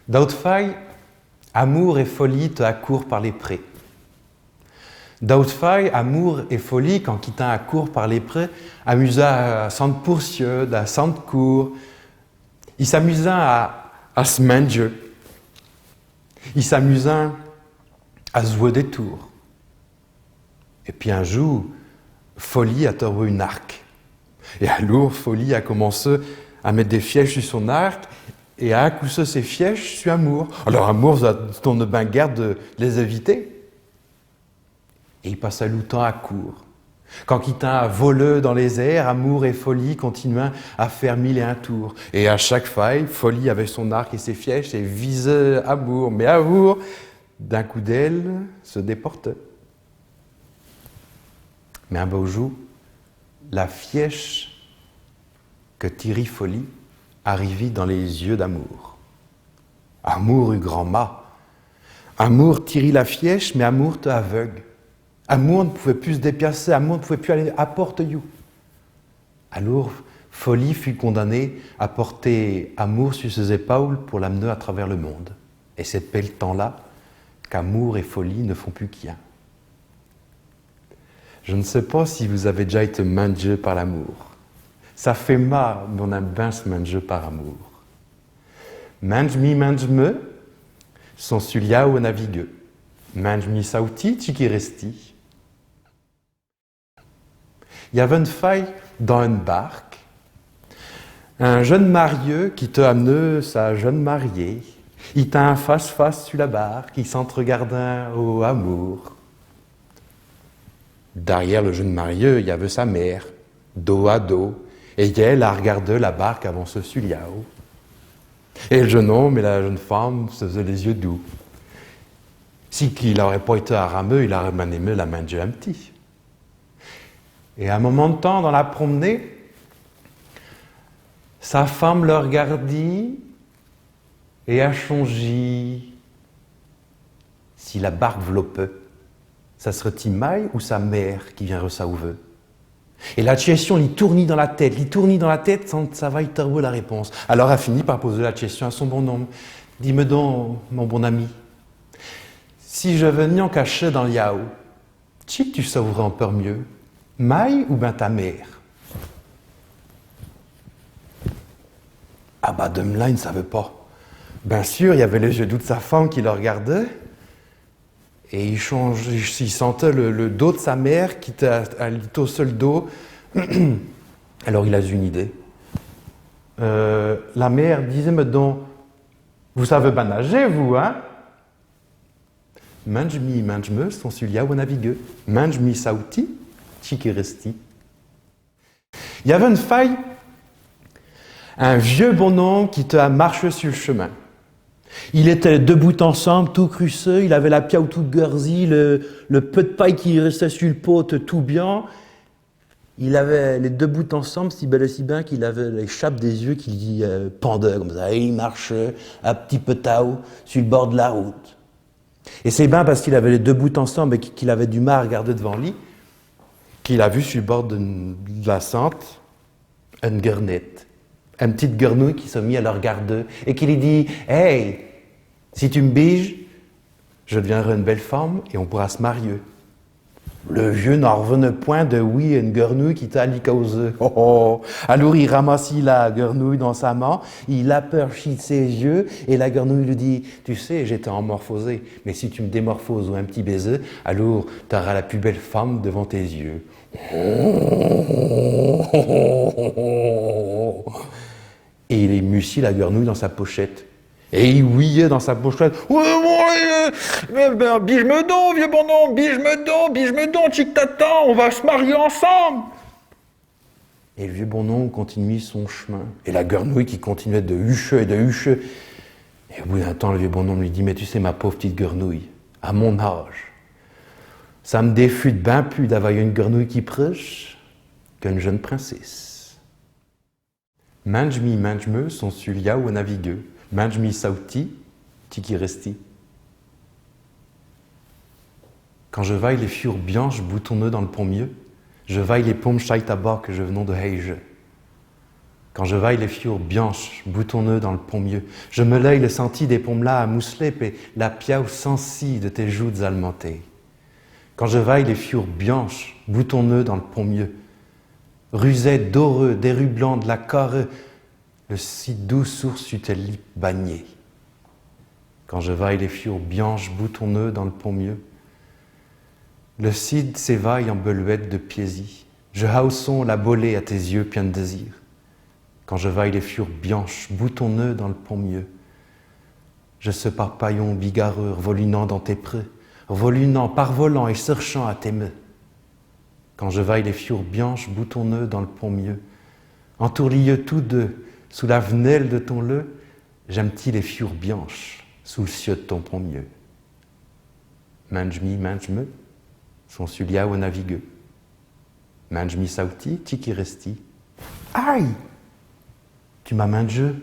Dautfai, amour et folie te accourent par les prés. Dautfai, amour et folie, quand quittant accourt par les prés, amusa à sante pourcieux, à sante cour. Il s'amusa à se manger. Il s'amusa à jouer des tours. Et puis un jour, folie a trouvé une arc. Et alors, folie a commencé à mettre des fièges sur son arc et à accousser ses fièges sur amour. Alors amour, ça tourne bien garde de les éviter. Et il passa le temps à court. Quand quittant voleux dans les airs, amour et folie continuaient à faire 1001 tours. Et à chaque faille, folie avec son arc et ses fièges et visait amour. Mais amour, d'un coup d'aile, se déportait. Mais un beau jour, la fièche que tirait folie arrivit dans les yeux d'amour. Amour eut grand mât. Amour tirait la fièche, mais amour te aveugle. Amour ne pouvait plus se déplacer, amour ne pouvait plus aller à porte you. Alors, folie fut condamnée à porter amour sur ses épaules pour l'amener à travers le monde. Et c'est depuis le temps-là qu'amour et folie ne font plus qu'un. Je ne sais pas si vous avez déjà été mangé par l'amour. Ça fait mal, mais on aime bien se manger par amour. Mange-me, son sulia ou navigue. Mange-mi sauti, tiki resti. Il y avait une faille dans une barque. Un jeune marieux qui te amenait sa jeune mariée. Il t'a un face-face sur la barque, il s'entregardait au amour. Derrière le jeune marieux, il y avait sa mère, dos à dos, et elle a regardé la barque avant ce suliao. Et le jeune homme et la jeune femme se faisaient les yeux doux. Si qu'il n'aurait pas été arameux, il aurait bien aimé la manger un petit. Et à un moment de temps, dans la promenade, sa femme le regardit et a changé. Si la barque vloppait, ça serait Timaï ou sa mère qui vient ressauver. Et la question lui tournit dans la tête, sans savoir y trouver la réponse. Alors elle a fini par poser la question à son bonhomme. Dis-me donc, mon bon ami, si je venais en cacher dans l'Yao, qui tu sauverais un peu mieux, Maï ou bien ta mère? Ah bah de là, il ne savait pas. Bien sûr, il y avait les yeux doux de sa femme qui le regardait, et il sentait le dos de sa mère qui était à l'ito seul dos. Alors il a eu une idée. La mère disait, mais donc, vous savez bien nager, vous, hein? Mange-me, son sulia ou navigue. Mange-mi sauti, tiki resti. Il y avait une faille, un vieux bonhomme qui te marché sur le chemin. Il était debout ensemble, tout crusseux, il avait la piaou toute garzie, le peu de paille qui restait sur le pot tout bien. Il avait les deux bouts ensemble, si bel et si bien qu'il avait les chapes des yeux qui pendaient comme ça. Et il marchait un petit peu tao sur le bord de la route. Et c'est bien parce qu'il avait les deux bouts ensemble et qu'il avait du mal à regarder devant lui, qu'il a vu sur le bord de la sente une guernette, une petite guernouille qui s'est mise à le regarder et qui lui dit « Hey, si tu me biges, je deviendrai une belle femme et on pourra se marier. » Le vieux n'en revenait point de oui une guernouille qui t'a allé causer. Oh oh. Alors il ramassit la guernouille dans sa main, il aperchit ses yeux et la guernouille lui dit « Tu sais, j'étais emmorphosé, mais si tu me démorphoses ou un petit baiser, alors tu auras la plus belle femme devant tes yeux. » Et il émussit la guernouille dans sa pochette. Et il ouillait dans sa pochette. Bige-me donc, vieux bonhomme, bige-me donc, chic t'attends, on va se marier ensemble. Et le vieux bonhomme continue son chemin. Et la guernouille qui continuait de hucher et de hucher. Et au bout d'un temps, le vieux bonhomme lui dit, mais tu sais, ma pauvre petite guernouille, à mon âge, ça me défute bien plus d'avoir une guernouille qui prêche qu'une jeune princesse. Mange-me, son sulia ou navigueux. Mange-mi sauti, tiki resti. Quand je vaille les fures bianches boutonneux dans le pommier, je vaille les pommes chai tabac que je venons de heige. Quand je vaille les fiures bianches, boutonneux dans le pont-mieux, je me l'œil le senti des pomes-là à mousselet, et la piaou sensi de tes joutes almentées. Quand je vaille les fiures bianches, boutonneux dans le pont-mieux, ruset doreux, des rues blancs de la corre, le si doux source tes lips bagnés. Quand je vaille les fiures bianches, boutonneux dans le pont-mieux, le cid s'évaille en beluette de piésie, je hausson la bolée à tes yeux pleins de désir. Quand je vaille les fiures bianches, boutonneux dans le pont-mieux, je se parpaillon bigarreux, volinant dans tes prés, volinant, parvolant et cherchant à t'aimer. Quand je vaille les fiures bianches, boutonneux dans le pont-mieux, entourlieux tous deux, sous la venelle de ton leu, j'aime-t-il les fiures bianches, sous le cieux de ton pont-mieux. Mange-mi, mange-me, son sulia ou navigueux. Mange-mi sauti, tiki resti. Aïe! Tu m'as main de jeu.